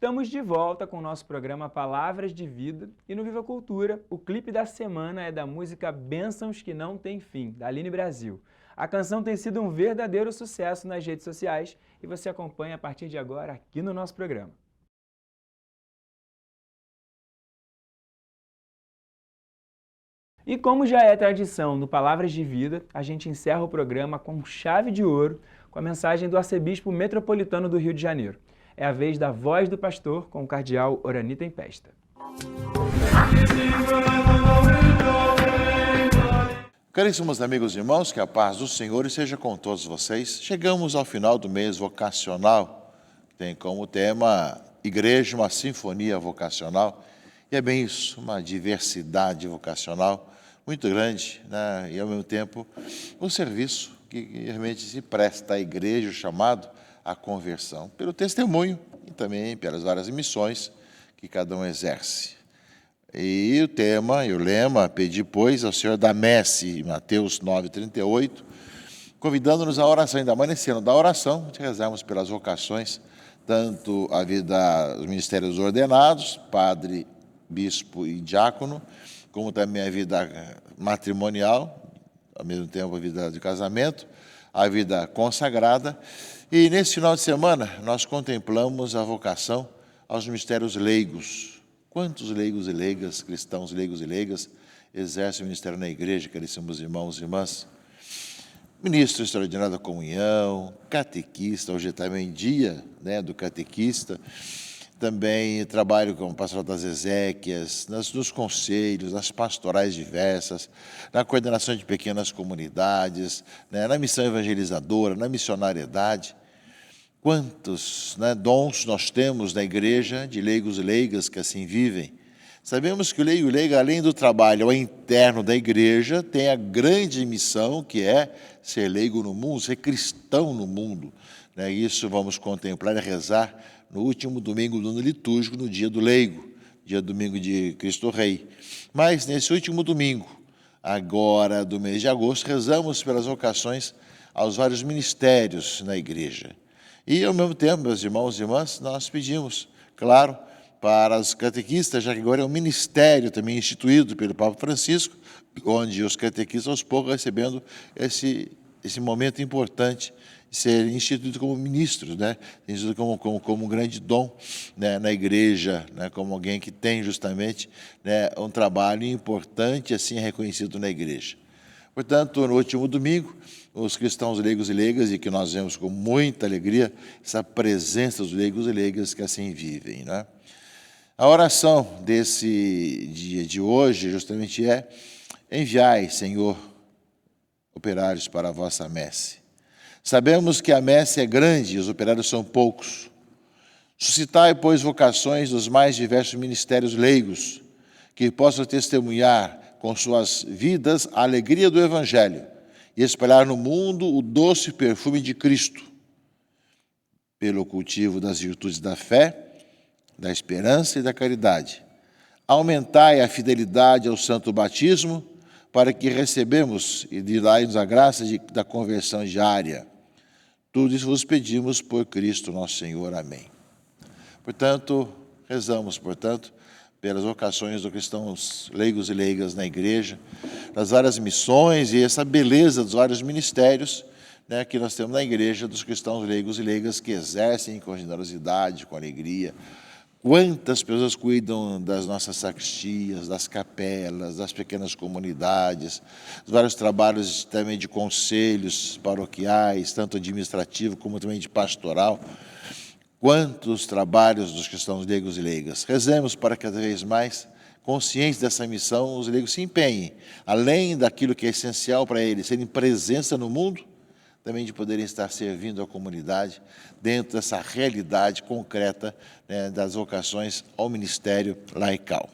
Estamos de volta com o nosso programa Palavras de Vida e no Viva Cultura, o clipe da semana é da música Bênçãos que Não Tem Fim, da Aline Brasil. A canção tem sido um verdadeiro sucesso nas redes sociais e você acompanha a partir de agora aqui no nosso programa. E como já é tradição no Palavras de Vida, a gente encerra o programa com chave de ouro, com a mensagem do arcebispo metropolitano do Rio de Janeiro. É a vez da Voz do Pastor com o cardeal Orani Tempesta. Caríssimos amigos e irmãos, que a paz do Senhor esteja com todos vocês. Chegamos ao final do mês vocacional, que tem como tema Igreja, uma sinfonia vocacional. E é bem isso, uma diversidade vocacional muito grande, né? E ao mesmo tempo um serviço que realmente se presta à igreja, o chamado à conversão, pelo testemunho e também pelas várias missões que cada um exerce. E o tema e o lema, pedi, pois, ao Senhor da Messe, Mateus 9:38, convidando-nos à oração, ainda amanhecendo da oração, de rezarmos pelas vocações, tanto a vida dos ministérios ordenados, padre, bispo e diácono, como também a vida matrimonial, ao mesmo tempo a vida de casamento, a vida consagrada. E nesse final de semana nós contemplamos a vocação aos ministérios leigos. Quantos leigos e leigas, cristãos leigos e leigas, exercem o ministério na igreja, caríssimos irmãos e irmãs? Ministro extraordinário da comunhão, catequista, hoje também dia, né, do catequista. Também trabalho como pastoral das exéquias, nos conselhos, nas pastorais diversas, na coordenação de pequenas comunidades, né, na missão evangelizadora, na missionariedade. Quantos, né, dons nós temos na igreja de leigos e leigas que assim vivem. Sabemos que o leigo e leiga, além do trabalho interno da igreja, tem a grande missão que é ser leigo no mundo, ser cristão no mundo. Né? Isso vamos contemplar e rezar no último domingo do ano litúrgico, no dia do leigo, dia domingo de Cristo Rei. Mas nesse último domingo, agora do mês de agosto, rezamos pelas vocações aos vários ministérios na igreja. E ao mesmo tempo, meus irmãos e irmãs, nós pedimos, claro, para os catequistas, já que agora é um ministério também instituído pelo Papa Francisco, onde os catequistas aos poucos recebendo esse momento importante de ser instituído como ministros, né? Instituído como um grande dom, né, na igreja, né, como alguém que tem justamente, né, um trabalho importante assim reconhecido na igreja. Portanto, no último domingo, os cristãos leigos e leigas, e que nós vemos com muita alegria essa presença dos leigos e leigas que assim vivem, né? A oração desse dia de hoje justamente é: enviai, Senhor, operários para a vossa messe. Sabemos que a messe é grande e os operários são poucos. Suscitai, pois, vocações dos mais diversos ministérios leigos, que possam testemunhar com suas vidas a alegria do Evangelho e espalhar no mundo o doce perfume de Cristo, pelo cultivo das virtudes da fé, da esperança e da caridade. Aumentai a fidelidade ao santo batismo, para que recebemos e dai-nos a graça da conversão diária. Tudo isso vos pedimos por Cristo nosso Senhor. Amém. Portanto, rezamos, pelas vocações dos cristãos leigos e leigas na igreja, das várias missões e essa beleza dos vários ministérios, né, que nós temos na igreja, dos cristãos leigos e leigas que exercem com generosidade, com alegria. Quantas pessoas cuidam das nossas sacristias, das capelas, das pequenas comunidades, dos vários trabalhos também de conselhos paroquiais, tanto administrativo como também de pastoral. Quantos trabalhos dos cristãos leigos e leigas. Rezemos para que cada vez mais, conscientes dessa missão, os leigos se empenhem, além daquilo que é essencial para eles, serem presença no mundo, também de poderem estar servindo a comunidade dentro dessa realidade concreta, né, das vocações ao ministério laical.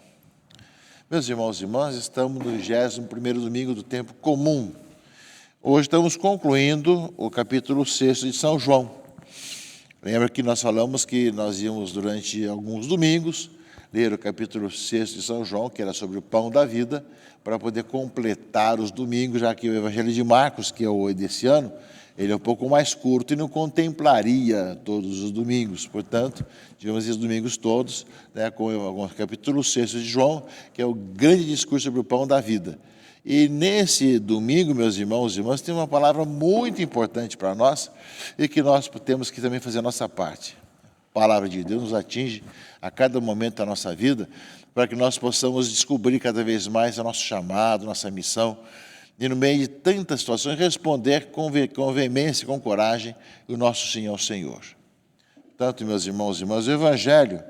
Meus irmãos e irmãs, estamos no 21º domingo do tempo comum. Hoje estamos concluindo o capítulo 6 de São João. Lembra que nós falamos que nós íamos durante alguns domingos ler o capítulo 6 de São João, que era sobre o pão da vida, para poder completar os domingos, já que o Evangelho de Marcos, que é o desse ano, Ele é um pouco mais curto e não contemplaria todos os domingos. Portanto, digamos esses domingos todos, né, com o capítulo 6 de João, que é o grande discurso sobre o pão da vida. E nesse domingo, meus irmãos e irmãs, tem uma palavra muito importante para nós e que nós temos que também fazer a nossa parte. A palavra de Deus nos atinge a cada momento da nossa vida para que nós possamos descobrir cada vez mais o nosso chamado, nossa missão, e no meio de tantas situações responder com veemência, com coragem, o nosso sim ao Senhor. Tanto, meus irmãos e irmãs, o Evangelho,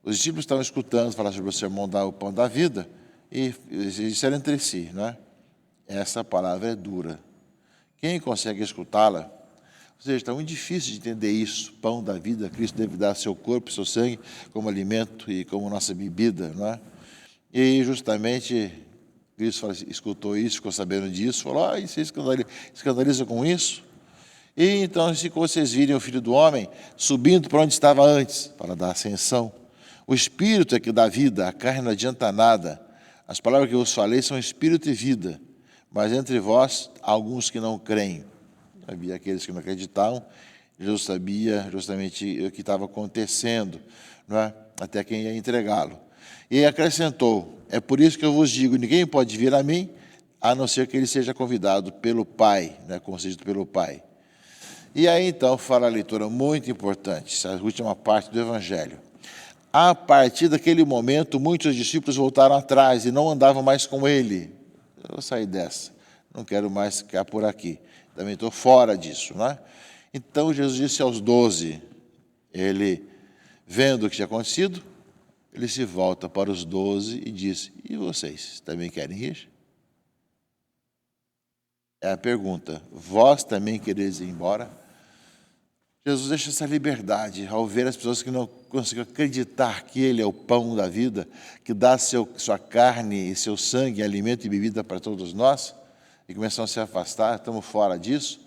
os discípulos estavam escutando falar sobre o sermão do pão da vida, e disseram entre si, não é? Essa palavra é dura. Quem consegue escutá-la? Ou seja, está muito difícil de entender isso. Pão da vida, Cristo deve dar seu corpo, seu sangue como alimento e como nossa bebida, não é? E justamente Cristo escutou isso, ficou sabendo disso, falou, você escandaliza com isso? E então, se vocês virem o Filho do Homem subindo para onde estava antes, para dar ascensão, o Espírito é que dá vida, a carne não adianta nada. As palavras que eu vos falei são espírito e vida, mas entre vós há alguns que não creem. Havia aqueles que não acreditavam, Jesus sabia justamente o que estava acontecendo, não é? Até quem ia entregá-lo. E acrescentou, é por isso que eu vos digo, ninguém pode vir a mim, a não ser que ele seja convidado pelo Pai, né, concedido pelo Pai. E aí então fala a leitura muito importante, essa última parte do Evangelho. A partir daquele momento, muitos discípulos voltaram atrás e não andavam mais com ele. Eu vou sair dessa, não quero mais ficar por aqui. Também estou fora disso, não é? Então Jesus disse aos 12, ele, vendo o que tinha acontecido, ele se volta para os 12 e diz, e vocês também querem ir? É a pergunta, vós também quereis ir embora? Jesus deixa essa liberdade ao ver as pessoas que não conseguem acreditar que Ele é o pão da vida, que dá sua carne e seu sangue, alimento e bebida para todos nós, e começam a se afastar, estamos fora disso.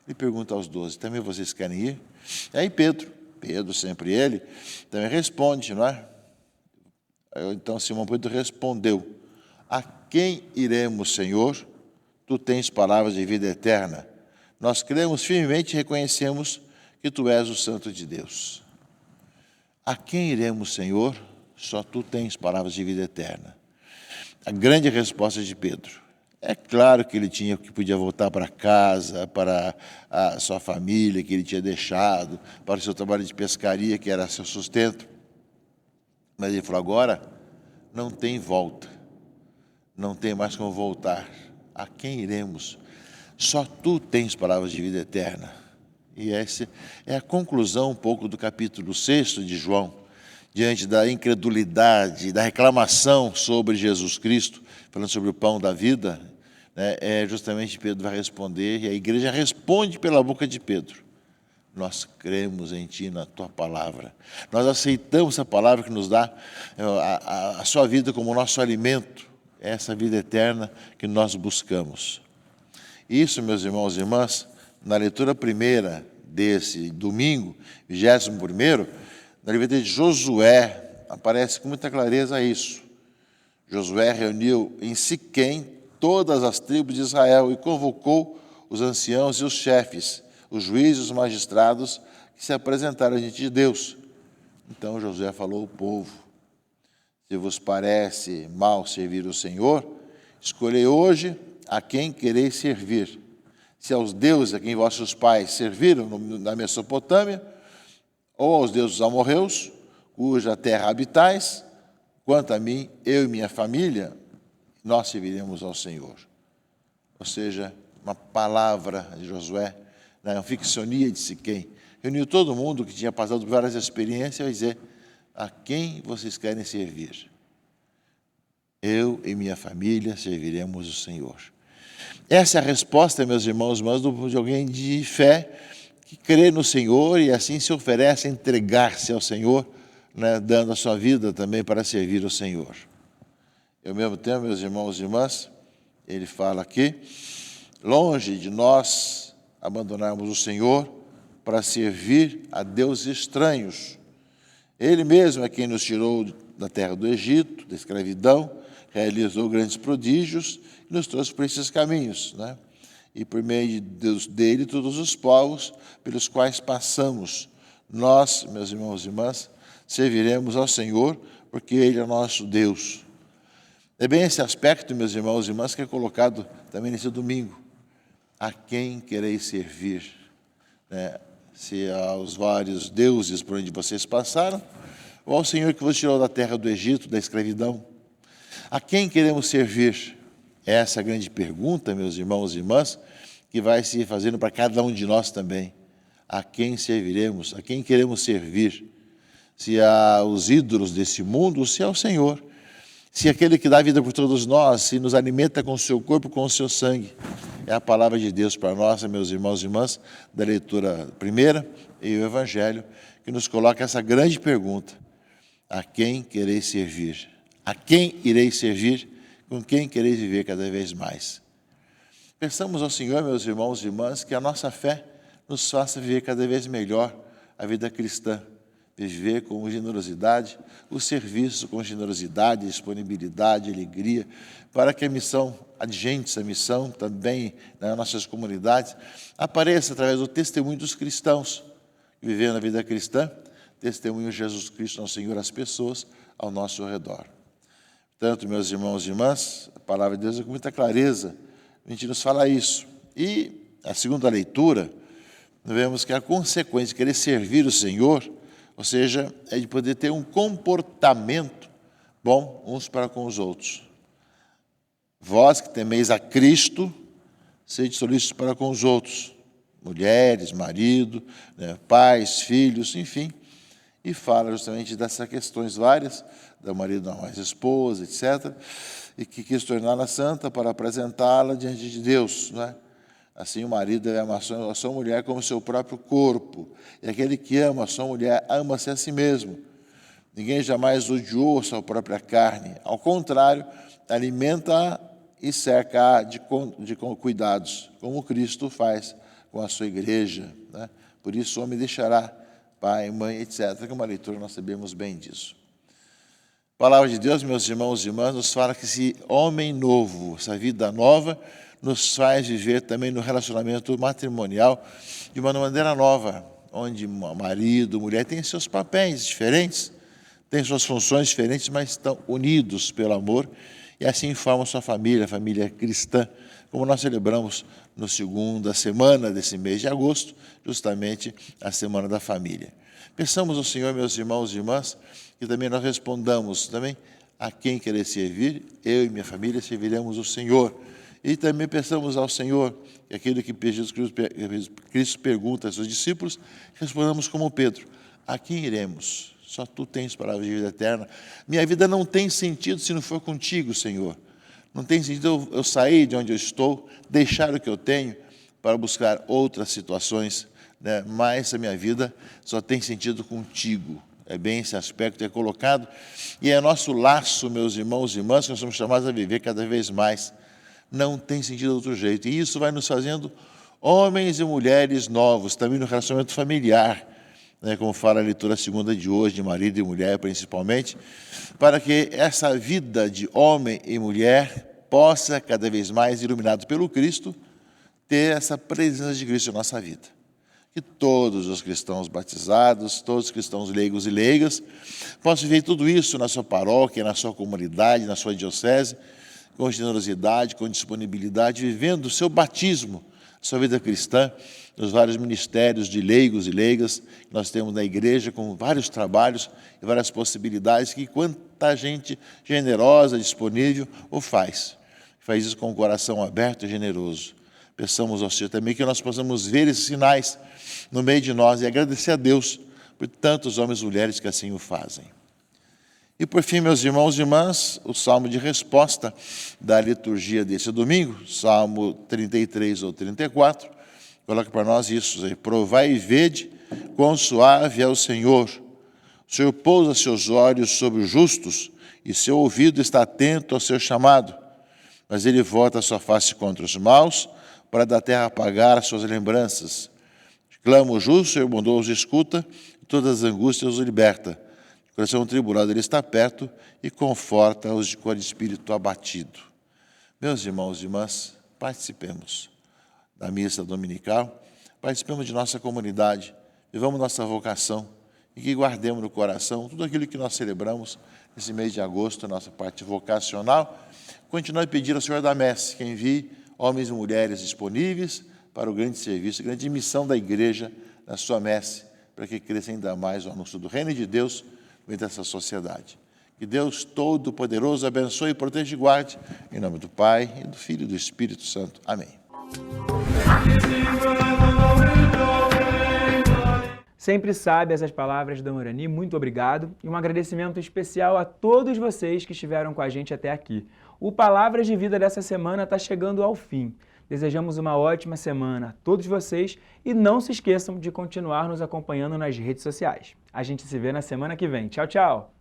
Ele pergunta aos 12, também vocês querem ir? E aí Pedro, sempre ele, também responde, não é? Então Simão Pedro respondeu, a quem iremos, Senhor? Tu tens palavras de vida eterna. Nós cremos firmemente e reconhecemos que Tu és o Santo de Deus. A quem iremos, Senhor? Só Tu tens palavras de vida eterna. A grande resposta de Pedro. É claro que ele que podia voltar para casa, para a sua família que ele tinha deixado, para o seu trabalho de pescaria, que era seu sustento. Mas ele falou, agora não tem volta, não tem mais como voltar. A quem iremos? Só Tu tens palavras de vida eterna. E essa é a conclusão um pouco do capítulo 6 de João, diante da incredulidade, da reclamação sobre Jesus Cristo, falando sobre o pão da vida, né, justamente Pedro vai responder, e a igreja responde pela boca de Pedro. Nós cremos em Ti, na Tua palavra. Nós aceitamos a palavra que nos dá a Sua vida como nosso alimento, essa vida eterna que nós buscamos. Isso, meus irmãos e irmãs, na leitura primeira desse domingo, 21º, na leitura de Josué, aparece com muita clareza isso. Josué reuniu em Siquém todas as tribos de Israel e convocou os anciãos e os chefes, os juízes e os magistrados que se apresentaram diante de Deus. Então Josué falou ao povo, se vos parece mal servir o Senhor, escolhei hoje a quem quereis servir. Se aos deuses a quem vossos pais serviram na Mesopotâmia, ou aos deuses dos amorreus, cuja terra habitais, quanto a mim, eu e minha família, nós serviremos ao Senhor. Ou seja, uma palavra de Josué, uma ficcionia de Siquém, reuniu todo mundo que tinha passado por várias experiências e dizer, a quem vocês querem servir? Eu e minha família serviremos o Senhor. Essa é a resposta, meus irmãos, de alguém de fé que crê no Senhor e assim se oferece a entregar-se ao Senhor, né, dando a sua vida também para servir o Senhor. E ao mesmo tempo, meus irmãos e irmãs, ele fala aqui, longe de nós abandonarmos o Senhor para servir a deuses estranhos. Ele mesmo é quem nos tirou da terra do Egito, da escravidão, realizou grandes prodígios e nos trouxe por esses caminhos, né? e por meio de Deus, dele todos os povos pelos quais passamos. Nós, meus irmãos e irmãs, serviremos ao Senhor, porque Ele é nosso Deus. É bem esse aspecto, meus irmãos e irmãs, que é colocado também nesse domingo. A quem quereis servir? Se aos vários deuses por onde vocês passaram, ou ao Senhor que vos tirou da terra do Egito, da escravidão. A quem queremos servir? Essa é a grande pergunta, meus irmãos e irmãs, que vai se fazendo para cada um de nós também. A quem serviremos? A quem queremos servir? Se aos ídolos desse mundo, ou se ao Senhor. Se aquele que dá vida por todos nós, se nos alimenta com o seu corpo, com o seu sangue. É a palavra de Deus para nós, meus irmãos e irmãs, da leitura primeira e o Evangelho, que nos coloca essa grande pergunta. A quem quereis servir? A quem ireis servir? Com quem quereis viver cada vez mais? Peçamos ao Senhor, meus irmãos e irmãs, que a nossa fé nos faça viver cada vez melhor a vida cristã, viver com generosidade, o serviço com generosidade, disponibilidade, alegria, para que a missão adjentes, a missão também nas nossas comunidades, apareça através do testemunho dos cristãos, vivendo a vida cristã, testemunho de Jesus Cristo, nosso Senhor, às pessoas ao nosso redor. Portanto, meus irmãos e irmãs, a palavra de Deus é com muita clareza, a gente nos fala isso. E a segunda leitura, nós vemos que a consequência de querer servir o Senhor, ou seja, é de poder ter um comportamento bom uns para com os outros. Vós que temeis a Cristo, sede solícitos para com os outros, mulheres, marido, pais, filhos, enfim. E fala justamente dessas questões várias, da marido não mais esposa, etc., e que quis torná-la santa para apresentá-la diante de Deus, não é? Assim, o marido deve amar a sua mulher como o seu próprio corpo. E aquele que ama a sua mulher, ama-se a si mesmo. Ninguém jamais odiou a sua própria carne. Ao contrário, alimenta-a e cerca-a de cuidados, como Cristo faz com a sua igreja, né? Por isso, o homem deixará pai, mãe, etc., que é uma leitura nós sabemos bem disso. A palavra de Deus, meus irmãos e irmãs, nos fala que esse homem novo, essa vida nova, nos faz viver também no relacionamento matrimonial de uma maneira nova, onde marido, mulher têm seus papéis diferentes, têm suas funções diferentes, mas estão unidos pelo amor e assim formam sua família, a família cristã, como nós celebramos na segunda semana desse mês de agosto, justamente a Semana da Família. Peçamos ao Senhor, meus irmãos e irmãs, que também nós respondamos também a quem querer servir, eu e minha família serviremos o Senhor. E também peçamos ao Senhor, que aquilo que Jesus Cristo pergunta aos seus discípulos, respondamos como Pedro, a quem iremos? Só Tu tens palavras de vida eterna. Minha vida não tem sentido se não for contigo, Senhor. Não tem sentido eu sair de onde eu estou, deixar o que eu tenho para buscar outras situações, né? Mas a minha vida só tem sentido contigo. É bem esse aspecto que é colocado. E é nosso laço, meus irmãos e irmãs, que nós somos chamados a viver cada vez mais. Não tem sentido de outro jeito. E isso vai nos fazendo homens e mulheres novos, também no relacionamento familiar, né, como fala a leitura segunda de hoje, de marido e mulher principalmente, para que essa vida de homem e mulher possa, cada vez mais, iluminado pelo Cristo, ter essa presença de Cristo na nossa vida. Que todos os cristãos batizados, todos os cristãos leigos e leigas, possam viver tudo isso na sua paróquia, na sua comunidade, na sua diocese, com generosidade, com disponibilidade, vivendo o seu batismo, a sua vida cristã, nos vários ministérios de leigos e leigas que nós temos na igreja, com vários trabalhos e várias possibilidades, que quanta gente generosa, disponível, o faz. Faz isso com o coração aberto e generoso. Peçamos ao Senhor também que nós possamos ver esses sinais no meio de nós e agradecer a Deus por tantos homens e mulheres que assim o fazem. E por fim, meus irmãos e irmãs, o salmo de resposta da liturgia desse domingo, Salmo 33 ou 34, coloca para nós isso: provai e vede quão suave é o Senhor. O Senhor pousa seus olhos sobre os justos e seu ouvido está atento ao seu chamado. Mas ele volta a sua face contra os maus, para da terra apagar as suas lembranças. Clama o justo, e o bondoso escuta, e todas as angústias o liberta. O coração tribulado ele está perto e conforta os de cor e espírito abatido. Meus irmãos e irmãs, participemos da missa dominical, participemos de nossa comunidade, vivamos nossa vocação e que guardemos no coração tudo aquilo que nós celebramos nesse mês de agosto, nossa parte vocacional. Continue a pedir ao Senhor da Messe que envie homens e mulheres disponíveis para o grande serviço, a grande missão da Igreja na sua messe, para que cresça ainda mais o anúncio do reino de Deus dentro dessa sociedade. Que Deus Todo-Poderoso abençoe, proteja e guarde, em nome do Pai, e do Filho e do Espírito Santo. Amém. Sempre sábias as palavras da Urani, muito obrigado. E um agradecimento especial a todos vocês que estiveram com a gente até aqui. O Palavras de Vida dessa semana está chegando ao fim. Desejamos uma ótima semana a todos vocês e não se esqueçam de continuar nos acompanhando nas redes sociais. A gente se vê na semana que vem. Tchau, tchau!